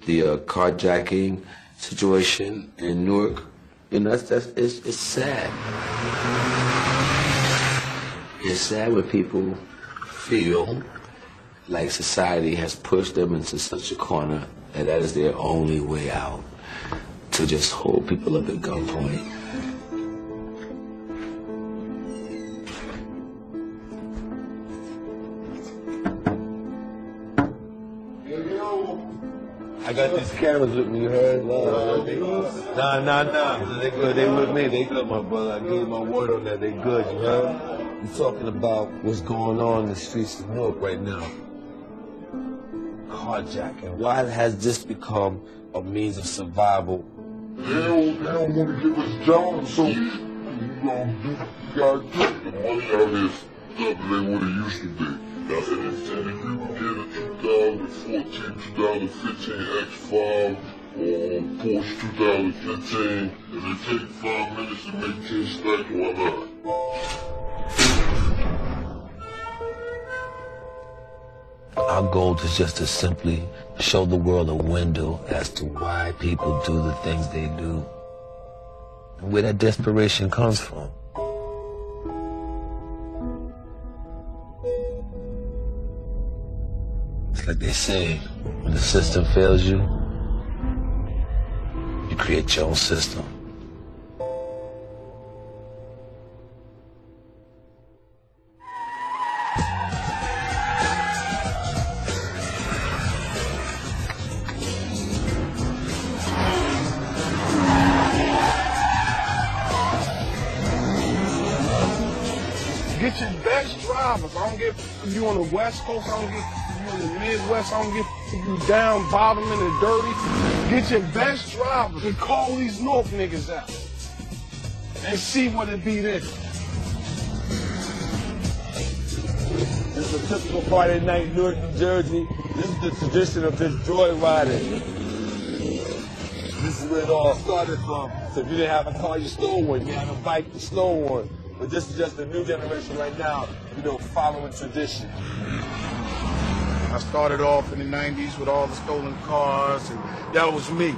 the carjacking situation in Newark, you know, it's sad. It's sad when people feel like society has pushed them into such a corner and that is their only way out, to just hold people up at gunpoint. I got these cameras with me, you heard? Nah. They good, they with me, they good, my brother. I give you my word on that, they good, you heard? You're talking about what's going on in the streets of Newark right now. Carjacking. Why has this become a means of survival? They don't want to give us jobs, so you gotta get the money out of this stuff than what it used to be. Now, if you get a 2014, 2015 X5 or Porsche 2015, and it take 5 minutes to make 10 stacks, why not? Our goal is just to simply show the world a window as to why people do the things they do and where that desperation comes from. It's like they say, when the system fails you, you create your own system. Get your best drivers. I don't get you on the West Coast, I don't get you in the Midwest, I don't get you down bottom in the dirty. Get your best drivers and call these North niggas out and see what it be then. It's a typical Friday night in Newark, New Jersey. This is the tradition of this joyriding. This is where it all started from. So if you didn't have a car, you stole one. If you had a bike, you stole one. But this is just the new generation right now, you know, following tradition. I started off in the 90s with all the stolen cars, and that was me.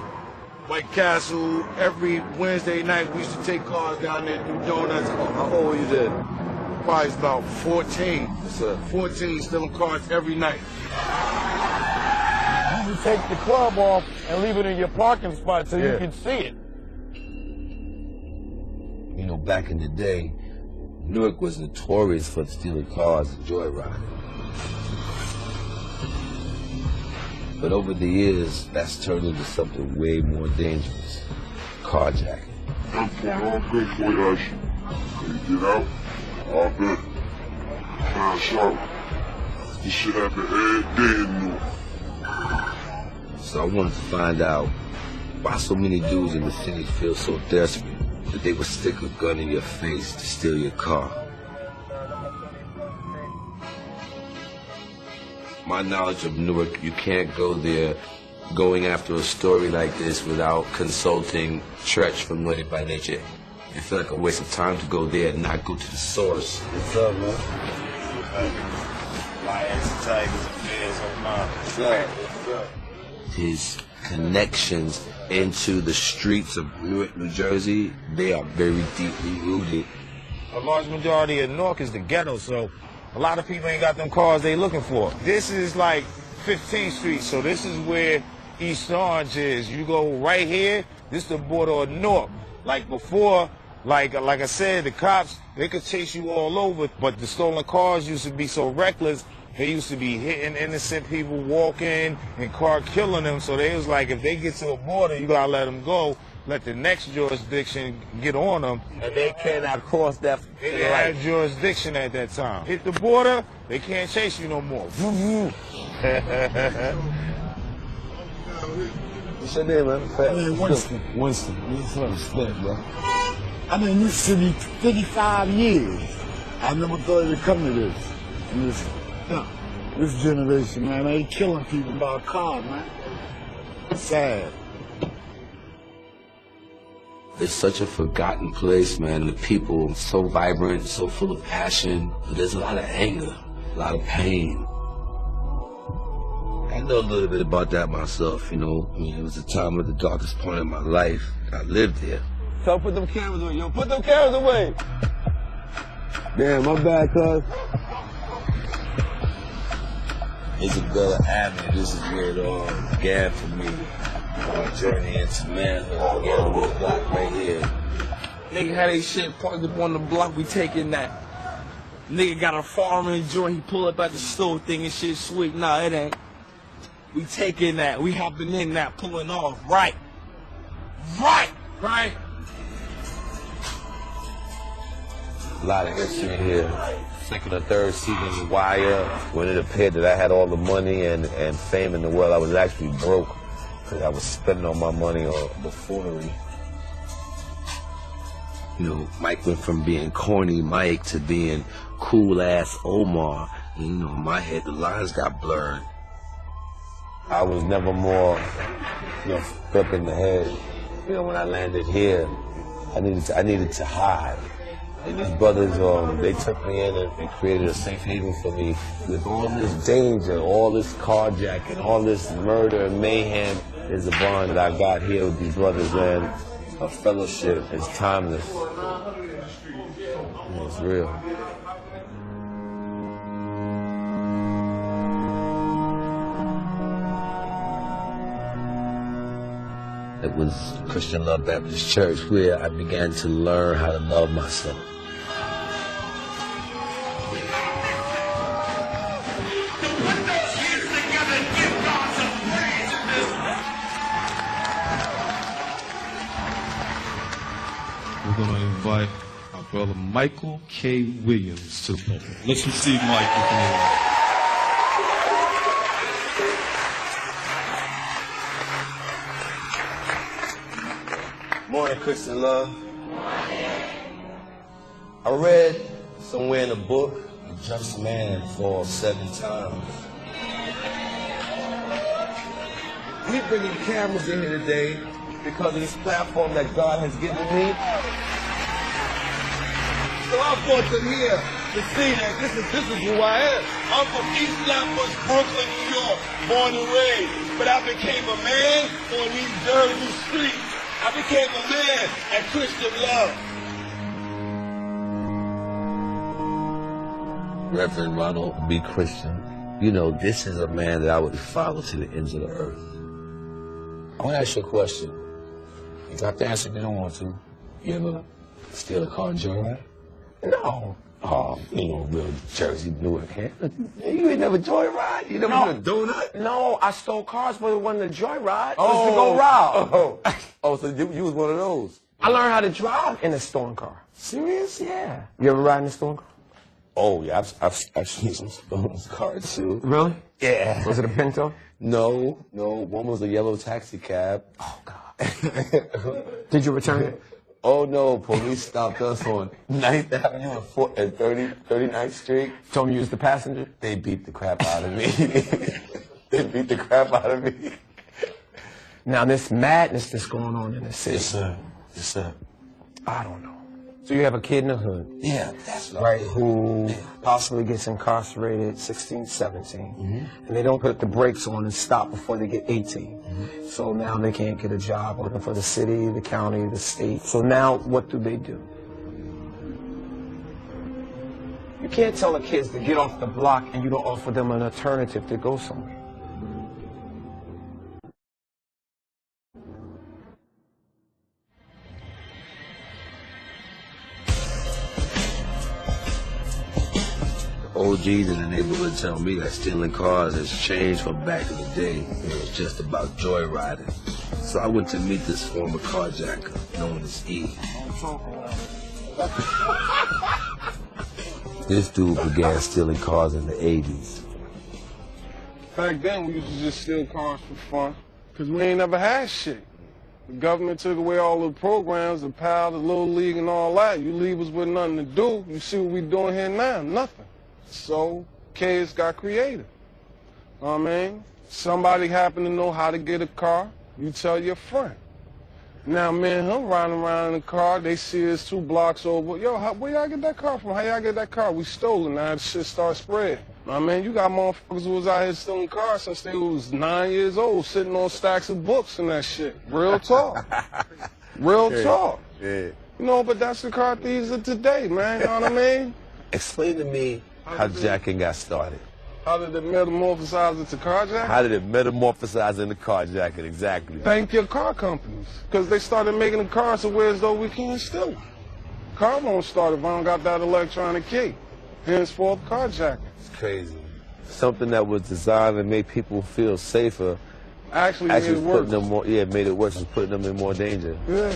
White Castle, every Wednesday night we used to take cars down there and do donuts. How old were you then? Probably about 14. Yes, sir. 14, stealing cars every night. You take the club off and leave it in your parking spot so you can see it. You know, back in the day, Newark was notorious for stealing cars and joyriding. But over the years, that's turned into something way more dangerous. Carjacking. That's one all good for you, actually. You get out, all good. Cash out. This shit happen every day in Newark. So I wanted to find out why so many dudes in the city feel so desperate that they would stick a gun in your face to steal your car. My knowledge of Newark, you can't go there going after a story like this without consulting Tretch from Naughty by Nature. I feel like a waste of time to go there and not go to the source. What's up, man? Lions, tigers, and bears on mine. What's up? What's up? His connections into the streets of Newark, New Jersey, they are very deeply rooted. A large majority of Newark is the ghetto, so a lot of people ain't got them cars they looking for. This is like 15th Street, so this is where East Orange is. You go right here, this is the border of Newark. Like before, like I said, the cops, they could chase you all over, but the stolen cars used to be so reckless. They used to be hitting innocent people, walking, and car killing them. So they was like, if they get to a border, you gotta let them go. Let the next jurisdiction get on them. And they cannot cross that. They had jurisdiction at that time. Hit the border, they can't chase you no more. What's your name, man? My name Winston. Winston. What's up? Respect, bro. I've been in this city 55 years. I never thought it'd come to this. And this generation, man, they killing people by a car, man. Sad. It's such a forgotten place, man. The people so vibrant, so full of passion. But there's a lot of anger, a lot of pain. And know a little bit about that myself, you know. I mean, it was a time at the darkest point of my life. I lived there. So put them cameras away. Yo, put them cameras away. Damn, my bad, cuz. Isabella Avenue, this is where it all began for me. My journey into manhood began on this block right here. Nigga had his shit parked up on the block, we taking that. Nigga got a farming joint, he pull up at the store thinking shit sweet. Nah, it ain't. We taking that, we hopping in that, pulling off, right. Right. A lot of history here. Second or third season of The Wire, when it appeared that I had all the money and fame in the world, I was actually broke because I was spending all my money on buffoonery. You know, Mike went from being corny Mike to being cool-ass Omar. And, you know, in my head, the lines got blurred. I was never more, you know, up in the head. You know, when I landed here, I needed to hide. And these brothers, they took me in and created a safe haven for me. With all this danger, all this carjacking, all this murder and mayhem, is a bond that I got here with these brothers, man. A fellowship is timeless. It's real. It was Christian Love Baptist Church where I began to learn how to love myself. We're going to invite our brother Michael K. Williams to the pulpit. Let's receive Michael. Morning, Christian Love. I read somewhere in a book, a just man falls 7 times. We bringing cameras in here today because of this platform that God has given me. So I'm fortunate here to see that this is who I am. I'm from East Flatbush, Brooklyn, New York, born and raised. But I became a man on these dirty streets. I became a man at Christian Love. Reverend Ronald B. Christian, you know, this is a man that I would follow to the ends of the earth. I want to ask you a question. You don't have to answer if you don't want to. You ever steal a car and joyride? No. Oh, you know, real Jersey Newark, huh? You ain't never joyride? You never did a donut? No, I stole cars, but it wasn't a joyride. It was to go rob. Oh, so you was one of those? I learned how to drive in a stolen car. Serious? Yeah. You ever ride in a stolen car? Oh, yeah, I've seen some stolen cars, too. Really? Yeah. Was it a Pinto? No. One was a yellow taxi cab. Oh, God. Did you return it? Oh, no, police stopped us on 9th Avenue and 39th Street. Told me you was the passenger? They beat the crap out of me. They beat the crap out of me. Now, this madness that's going on in the city. Yes, sir. I don't know. So you have a kid in the hood. Yeah, that's right. Who possibly gets incarcerated 16, 17. And they don't put the brakes on and stop before they get 18. So now they can't get a job working for the city, the county, the state. So now what do? You can't tell the kids to get off the block and you don't offer them an alternative to go somewhere. OGs in the neighborhood tell me that stealing cars has changed from back in the day. It was just about joyriding. So I went to meet this former carjacker known as E. This dude began stealing cars in the 80s. Back then, we used to just steal cars for fun, because we ain't never had shit. The government took away all the programs, the PAL, the Little League, and all that. You leave us with nothing to do. You see what we doing here now? Nothing. So, kids got creative. I mean, somebody happened to know how to get a car, you tell your friend. Now, me and him riding around in the car, they see us 2 blocks over. Yo, where y'all get that car from? How y'all get that car? We stole it. Now the shit starts spreading. I mean, you got motherfuckers who was out here stealing cars since they was 9 years old, sitting on stacks of books and that shit. Real talk. Real talk. Yeah. You know, but that's the car thieves of today, man. You know what I mean? Explain to me how jacking got started. How did it metamorphosize into carjacking? How did it metamorphosize into carjacking, exactly? Thank your car companies. Because they started making the cars to where as though we can't steal them. Car won't start if I don't got that electronic key. Henceforth, carjacking. It's crazy. Something that was designed to make people feel safer Actually made it worse. Made it worse. It's putting them in more danger. Yeah.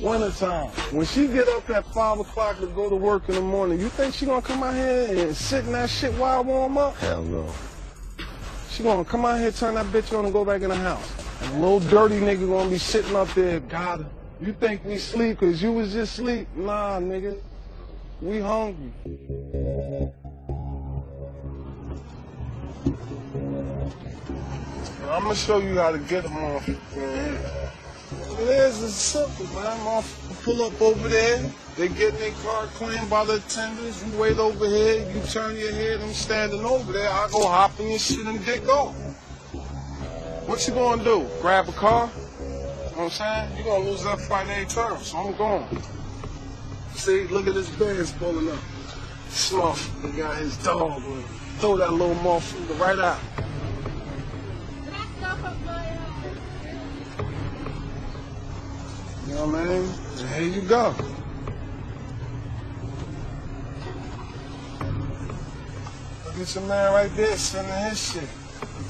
Wintertime. When she get up at 5 o'clock to go to work in the morning, you think she gonna come out here and sit in that shit while I warm up? Hell no. She gonna come out here, turn that bitch on, and go back in the house. And a little dirty nigga gonna be sitting up there, got her. You think we sleep because you was just asleep? Nah, nigga. We hungry. I'm gonna show you how to get them off. It is, it's simple, man. Motherfucker pull up over there. They get their car cleaned by the attendants. You wait over here. You turn your head. I'm standing over there. I go hop in your shit and dick off. What you gonna do? Grab a car? You know what I'm saying? You're gonna lose that fight every time, so I'm going. See, look at this Benz pulling up. This motherfucker got his dog with him. Throw that little motherfucker right out. You know what I mean? And here you go. Look at your man right there sending his shit.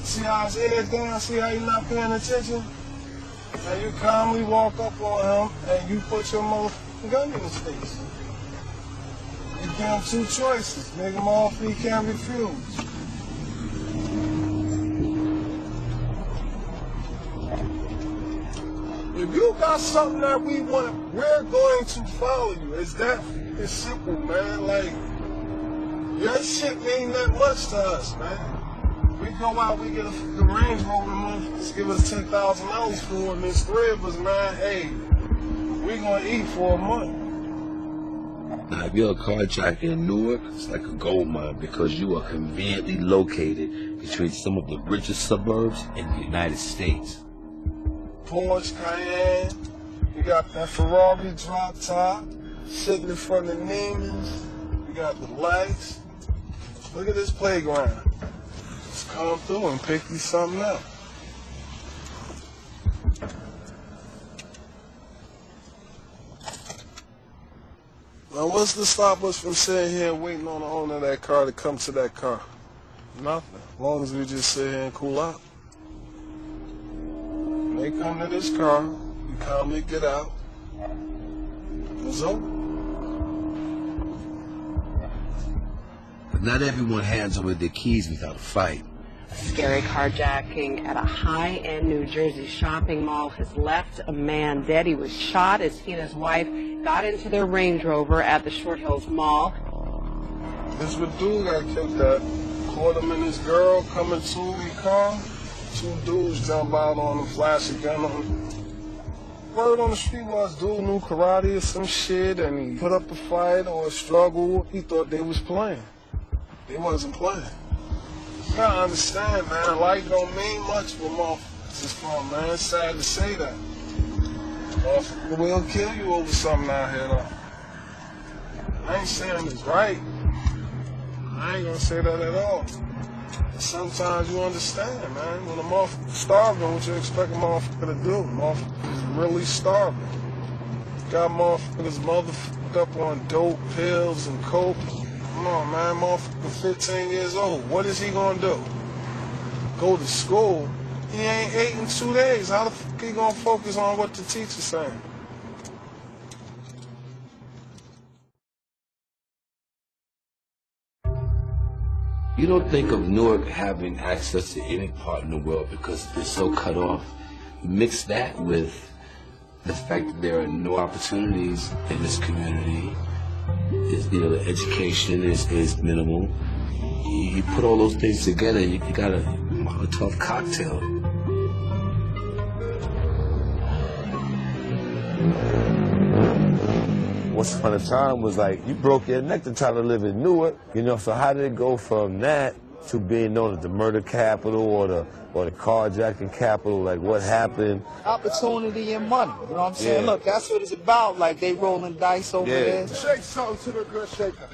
See how his head's down? See how he's not paying attention? And you calmly walk up on him and you put your motherfucking gun in his face. You give him two choices. Make him off, he can't refuse. If you got something that we want, we're going to follow you. It's that it's simple, man. Like, your shit mean that much to us, man. We go out, we get a Range Rover, motherfuckers give us $10,000 for it, and there's three of us, man. Hey, we gonna eat for a month. Now, if you're a carjacker in Newark, it's like a gold mine because you are conveniently located between some of the richest suburbs in the United States. Porsche Cayenne, we got that Ferrari drop top, sitting in front of Neiman's, we got the lights. Look at this playground. Just come through and pick you something up. Now what's to stop us from sitting here waiting on the owner of that car to come to that car? Nothing, as long as we just sit here and cool out. They come to this car, you calmly get out. It's over. But not everyone hands over their keys without a fight. Scary carjacking at a high-end New Jersey shopping mall has left a man dead. He was shot as he and his wife got into their Range Rover at the Short Hills Mall. This what dude got killed at. Caught him and his girl coming to the car. Two dudes jump out on him, flash a gun on him. Word on the street was dude knew karate or some shit and he put up a fight or a struggle. He thought they was playing. They wasn't playing. You gotta understand, man, life don't mean much for motherfuckers is from, man. It's sad to say that. Motherfucker will kill you over something out here, though. I ain't saying it's right. I ain't gonna say that at all. Sometimes you understand, man. When a motherfucker's starving, what you expect a motherfucker to do? Motherfucker's really starving. Got motherfuckers motherfucked up on dope, pills, and coke. Come on, man. Motherfucker 15 years old. What is he gonna do? Go to school? He ain't ate in 2 days. How the fuck he gonna focus on what the teacher's saying? You don't think of Newark having access to any part in the world because it's so cut off. Mix that with the fact that there are no opportunities in this community. The education is minimal. You put all those things together, you got a Molotov cocktail. once upon a time was like, you broke your neck to try to live in Newark, you know, so how did it go from that to being known as the murder capital or the carjacking capital? Like, what happened? Opportunity and money, you know what I'm saying? Yeah. Look, that's what it's about. Like, they rolling dice over there. Shake something to the good shaker.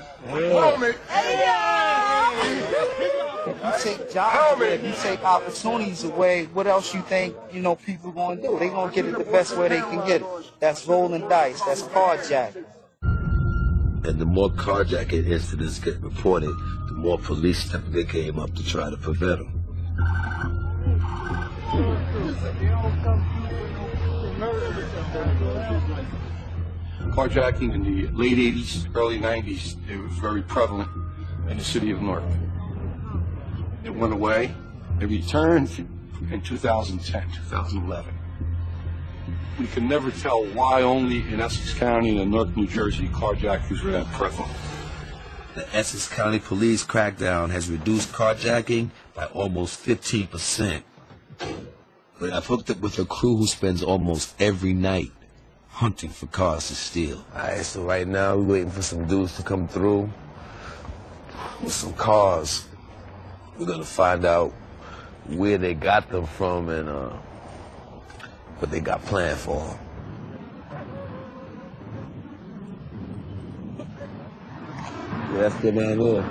You take jobs away, you take opportunities away, what else you think, you know, people gonna do? They gonna get it the best way they can get it. That's rolling dice, that's carjacking. And the more carjacking incidents get reported, the more police step their game up to try to prevent them. Carjacking in the late 80s, early 90s, it was very prevalent in the city of Newark. It went away. It returned in 2010, 2011. We can never tell why only in Essex County and Newark, New Jersey, carjackings were that prevalent. The Essex County Police crackdown has reduced carjacking by almost 15%. But I've hooked up with a crew who spends almost every night hunting for cars to steal. All right, so right now we're waiting for some dudes to come through with some cars. We're gonna find out where they got them from and what they got planned for them. Yeah, that's the man there.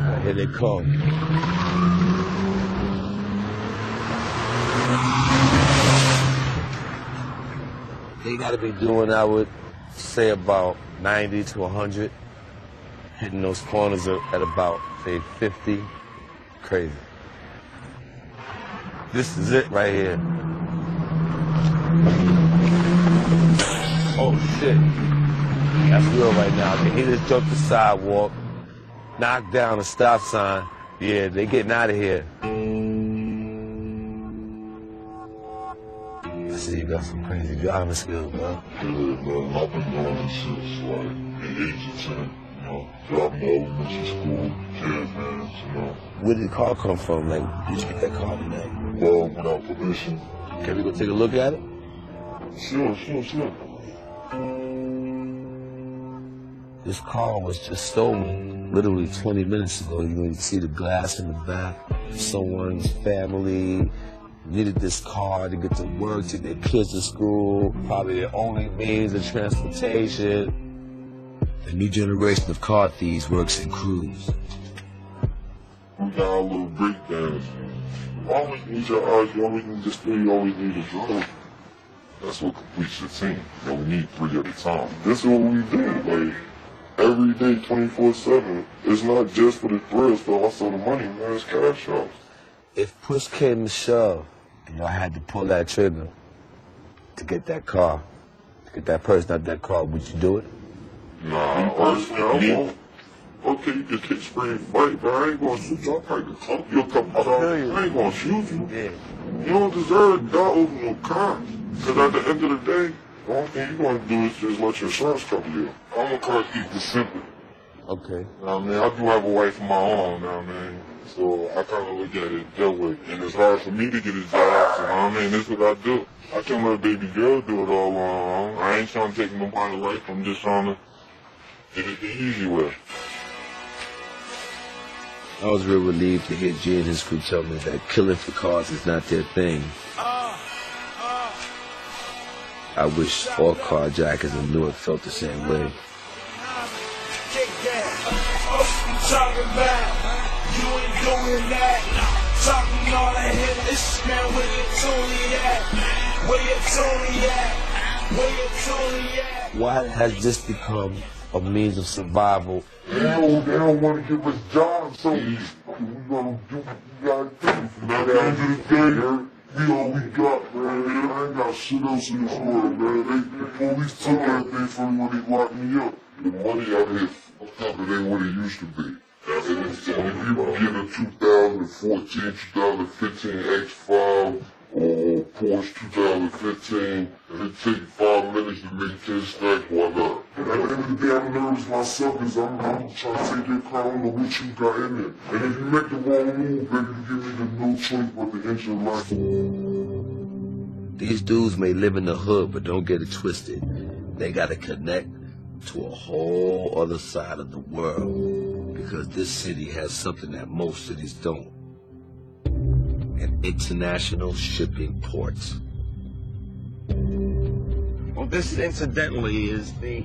Right, here they come. They gotta be doing, I would say, about 90 to 100. Hitting those corners at about, say, 50. Crazy. This is it right here. Oh, shit. That's real right now. He just jumped the sidewalk, knocked down a stop sign. Yeah, they getting out of here. I see you got some crazy driving skills, bro. Yeah, man, I've been doing this since like the age of 10. You know, driving to elementary school, caravans, you know. Where did the car come from? Like, did you get that car today? Well, without permission. Can we go take a look at it? Sure. This car was just stolen literally 20 minutes ago. You know, you see the glass in the back. Someone's family needed this car to get to work, to their kids to school, probably their only means of transportation. The new generation of car thieves works in crews. We got our little breakdowns. You always need your eyes, you always need to stay, you always need to drive. That's what completes your team. You know, we need 3 at a time. This is what we do, like, every day, 24/7. It's not just for the thrills, but also the money, man, it's cash outs. If push came to shove, and y'all had to pull that trigger to get that car, to get that person out that car, would you do it? Nah, personally, I won't. Okay, you can kick, scream, fight, but I ain't gonna shoot you. I'll probably clump you a couple times. I ain't gonna shoot you. Yeah. You don't deserve to die over no cops. Because at the end of the day, the only thing you're gonna do is just let your insurance cover you. I'm gonna try to keep this simple. Okay. You know what I mean? I do have a wife of my own, you know what I mean? So I kind of look at it that way. And it's hard for me to get a job, so you know what I mean? This is what I do. I can't let a baby girl do it all alone. I ain't trying to take nobody's life. I'm just trying to get it the easy way. I was real relieved to hear G and his crew tell me that killing for cars is not their thing. I wish all carjackers in Newark felt the same way. Talking about, you ain't doing that. Talking all that hit this man, where your Tony at? Where your Tony at? Where your Tony at? Why has this become a means of survival? They don't want to give us jobs, so we gonna do what we gotta do. At the end of the day, we all we got, man. I ain't got shit else in this world, man. The police took everything from me when they locked me up. The money out here fucked up, it ain't what it used to be. And if you get a 2014, 2015 X5 or Porsche 2015, and it take 5 minutes to make 10 stacks, why not? At the end of the day, I'm nervous myself because I'm trying to take their car. I don't know what you got in there. And if you make the wrong move, baby, you give me the no choice but to end your life. These dudes may live in the hood, but don't get it twisted. They got to connect to a whole other side of the world because this city has something that most cities don't. An international shipping port. Well, this incidentally is the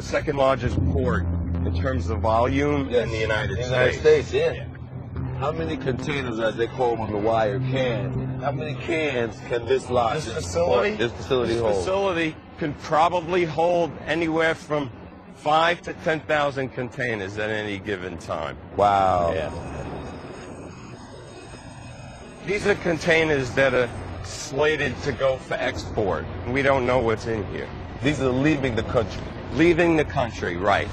second largest port in terms of volume in the United States. Yeah. How many containers, as they call them on the wire, how many cans can this lodge? This facility hold? This facility can probably hold anywhere from 5,000 to 10,000 containers at any given time. Wow. Yeah. These are containers that are slated to go for export. We don't know what's in here. These are leaving the country. Leaving the country, right.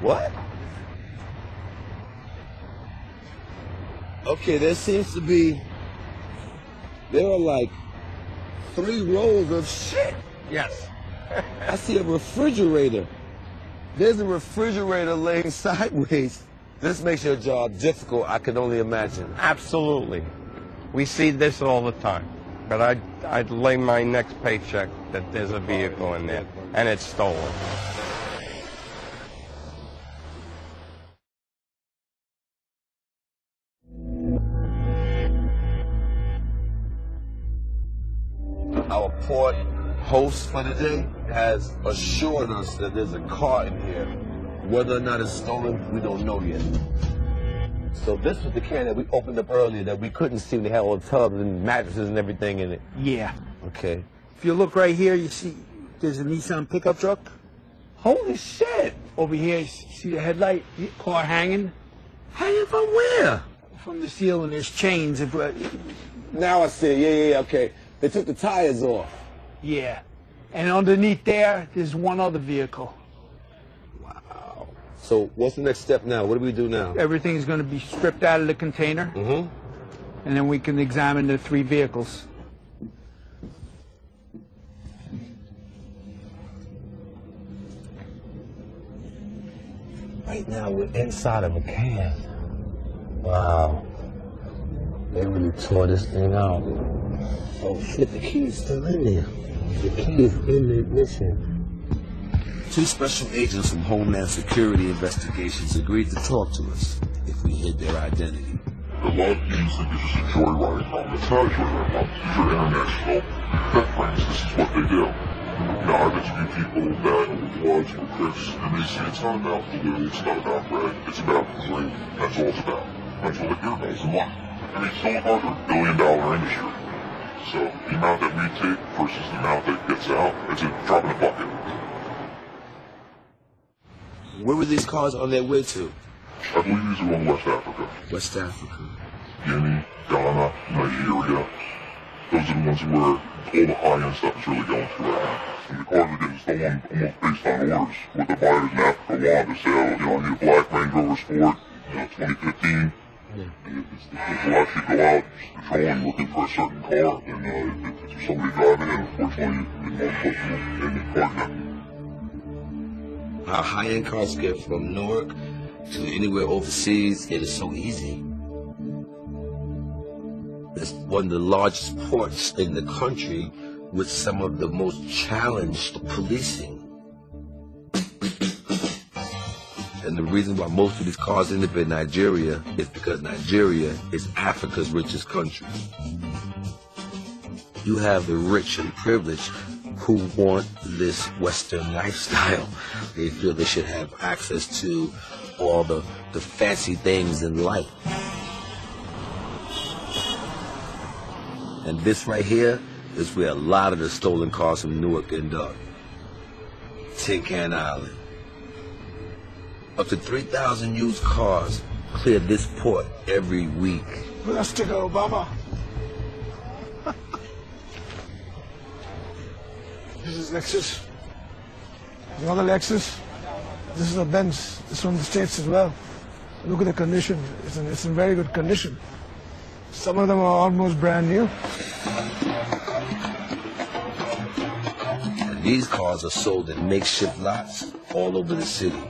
What? Okay, there seems to be, there are like 3 rows of shit. Yes. I see a refrigerator. There's a refrigerator laying sideways. This makes your job difficult, I can only imagine. Absolutely. We see this all the time. But I'd lay my next paycheck that there's a vehicle in there, and it's stolen. Our port host for the day has assured us that there's a car in here. Whether or not it's stolen, we don't know yet. So this was the can that we opened up earlier that we couldn't see. They had all the tubs and mattresses and everything in it. Yeah. Okay. If you look right here, you see there's a Nissan pickup truck. Holy shit! Over here, you see the headlight, car hanging. Hanging from where? From the ceiling, there's chains. Now I see. Yeah, okay. They took the tires off. Yeah. And underneath there's one other vehicle. Wow. So what's the next step now? What do we do now? Everything's going to be stripped out of the container. Mm-hmm. And then we can examine the 3 vehicles. Right now we're inside of a can. Wow. They really tore this thing out. Oh shit, the key is still in there. The key is in the ignition. 2 special agents from Homeland Security Investigations agreed to talk to us if we hid their identity. A lot of people think it's just a joyride problem. It's not a joyride problem. These are international theft rings. This is what they do. Now, I've interviewed people that were bloods, were crips, and they say it's not about blue, it's not about red, it's about green. That's all it's about. That's all they care about is the money. I mean, stolen cars are $1 billion industry. So the amount that we take versus the amount that gets out, it's a drop in the bucket. Where were these cars on their way to? I believe these are going to West Africa. West Africa. Guinea, Ghana, Nigeria. Those are the ones where all the high-end stuff is really going through right now. And the cars are getting stolen almost based on orders. What the buyers in Africa want to say, I need a black Range Rover Sport, 2015. And people actually go out patrolling looking for a certain car, and if there's somebody driving it, unfortunately, the car and the car. How high-end cars get from Newark to anywhere overseas, it is so easy. It's one of the largest ports in the country with some of the most challenged policing. And the reason why most of these cars end up in Nigeria is because Nigeria is Africa's richest country. You have the rich and privileged who want this Western lifestyle. They feel they should have access to all the fancy things in life. And this right here is where a lot of the stolen cars from Newark end up. Tin Can Island. Up to 3,000 used cars clear this port every week. Let's take Obama. This is Lexus. Another Lexus. This is a Benz. It's from the States as well. Look at the condition. It's in very good condition. Some of them are almost brand new. And these cars are sold in makeshift lots all over the city.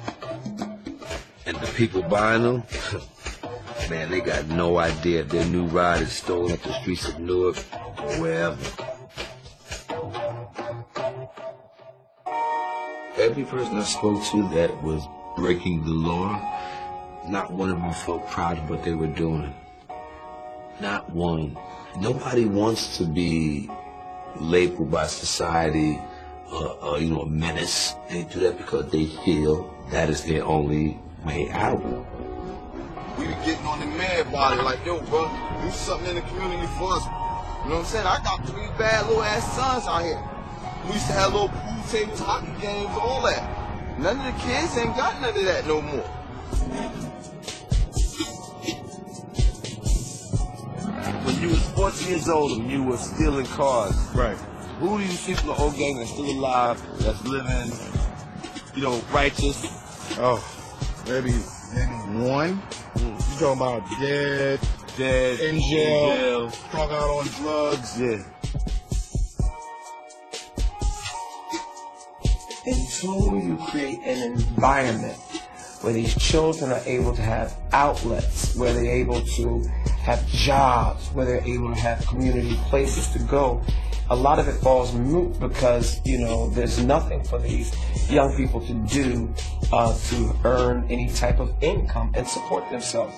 people buying them, man, they got no idea if their new ride is stolen up the streets of Newark or wherever. Every person I spoke to that was breaking the law, not one of them felt proud of what they were doing. Not one. Nobody wants to be labeled by society a menace. They do that because they feel that is their only way out. We be getting on the man about it like, yo, bro, do something in the community for us. You know what I'm saying? I got 3 bad little ass sons out here. We used to have little pool tables, hockey games, all that. None of the kids ain't got none of that no more. When you was 14 years old and you were stealing cars, right? Who do you see from the old gang that's still alive, that's living, righteous? Oh, maybe one. You talking about dead, in jail, strung out on drugs. Yeah. Until you create an environment where these children are able to have outlets, where they're able to have jobs, where they're able to have community places to go, a lot of it falls moot because, there's nothing for these young people to do to earn any type of income and support themselves.